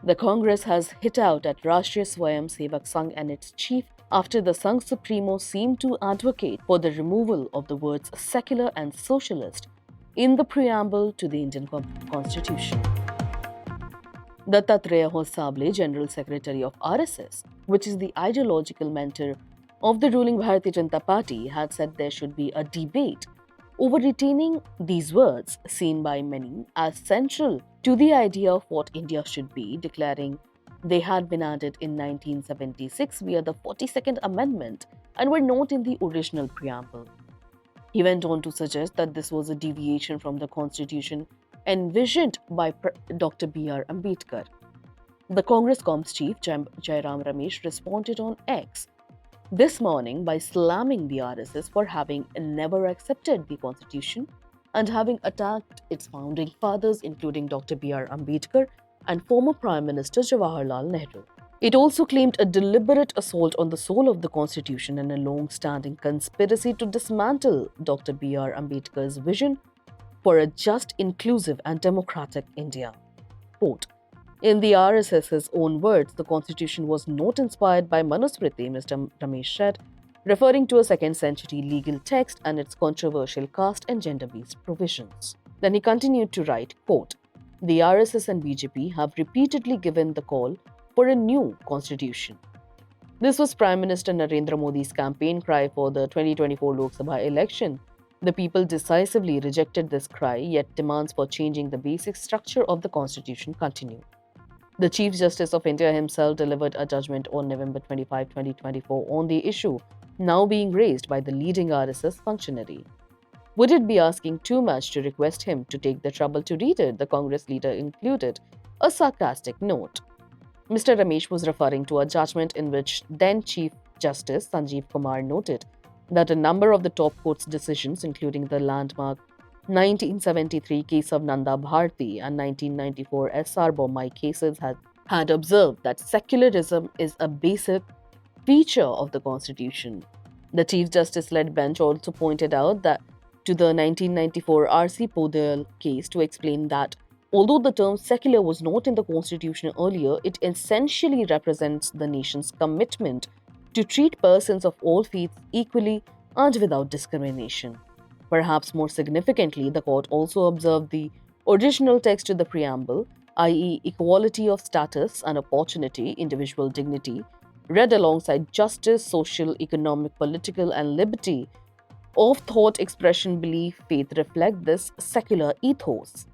The Congress has hit out at Rashtriya Swayamsevak Sangh and its chief after the Sangh supremo seemed to advocate for the removal of the words secular and socialist in the preamble to the Indian Constitution. Dattatreya Hosabale, General Secretary of RSS, which is the ideological mentor of the ruling Bharatiya Janata Party, had said there should be a debate over retaining these words, seen by many as central to the idea of what India should be, declaring they had been added in 1976 via the 42nd Amendment and were not in the original preamble. He went on to suggest that this was a deviation from the constitution envisioned by Dr B R Ambedkar. The Congress Comms chief, Jairam Ramesh, responded on X this morning by slamming the RSS for having never accepted the constitution and having attacked its founding fathers, including Dr B R Ambedkar and former Prime Minister Jawaharlal Nehru. It also claimed a deliberate assault on the soul of the constitution and a long-standing conspiracy to dismantle Dr B R Ambedkar's vision for a just, inclusive and democratic India. Quote, in the RSS's own words, the constitution was not inspired by Manusmriti, Mr. Ramesh said, referring to a second-century legal text and its controversial caste and gender-based provisions. Then he continued to write, quote, the RSS and BJP have repeatedly given the call for a new constitution. This was Prime Minister Narendra Modi's campaign cry for the 2024 Lok Sabha election. The people decisively rejected this cry, yet demands for changing the basic structure of the constitution continue. The Chief Justice of India himself delivered a judgment on November 25, 2024 on the issue now being raised by the leading RSS functionary. Would it be asking too much to request him to take the trouble to read it? The Congress leader included a sarcastic note. Mr. Ramesh was referring to a judgment in which then Chief Justice Sanjeev Kumar noted that a number of the top court's decisions, including the landmark 1973 case of Nanda Bharti and 1994 S.R. Bommai cases, had observed that secularism is a basic feature of the Constitution. The Chief Justice-led bench also pointed out that to the 1994 R.C. Podel case to explain that although the term secular was not in the Constitution earlier, it essentially represents the nation's commitment to treat persons of all faiths equally and without discrimination. Perhaps more significantly, the court also observed the original text to the preamble, i.e., equality of status and opportunity, individual dignity, read alongside justice, social, economic, political, and liberty of thought, expression, belief, faith reflect this secular ethos.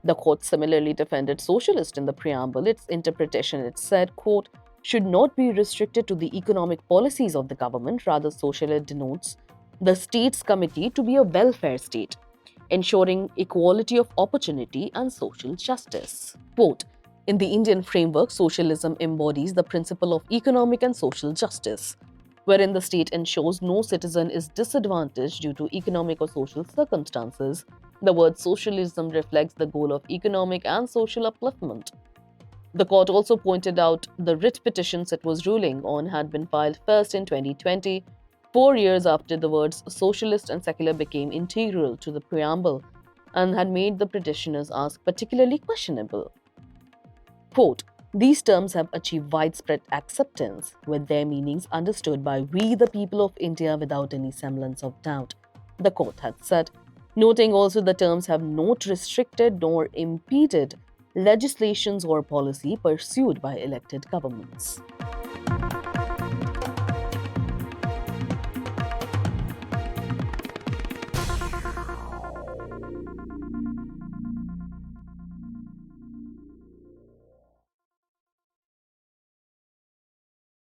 The court similarly defended Socialist in the preamble. Its interpretation, it said, quote, should not be restricted to the economic policies of the government. Rather, Socialist denotes the state's committee to be a welfare state, ensuring equality of opportunity and social justice. Quote, in the Indian framework, socialism embodies the principle of economic and social justice, wherein the state ensures no citizen is disadvantaged due to economic or social circumstances. The word socialism reflects the goal of economic and social upliftment. The court also pointed out the writ petitions it was ruling on had been filed first in 2020, 4 years after the words socialist and secular became integral to the preamble and had made the petitioners ask particularly questionable. Quote, these terms have achieved widespread acceptance, with their meanings understood by we the people of India without any semblance of doubt, the court had said, noting also the terms have not restricted nor impeded legislations or policy pursued by elected governments.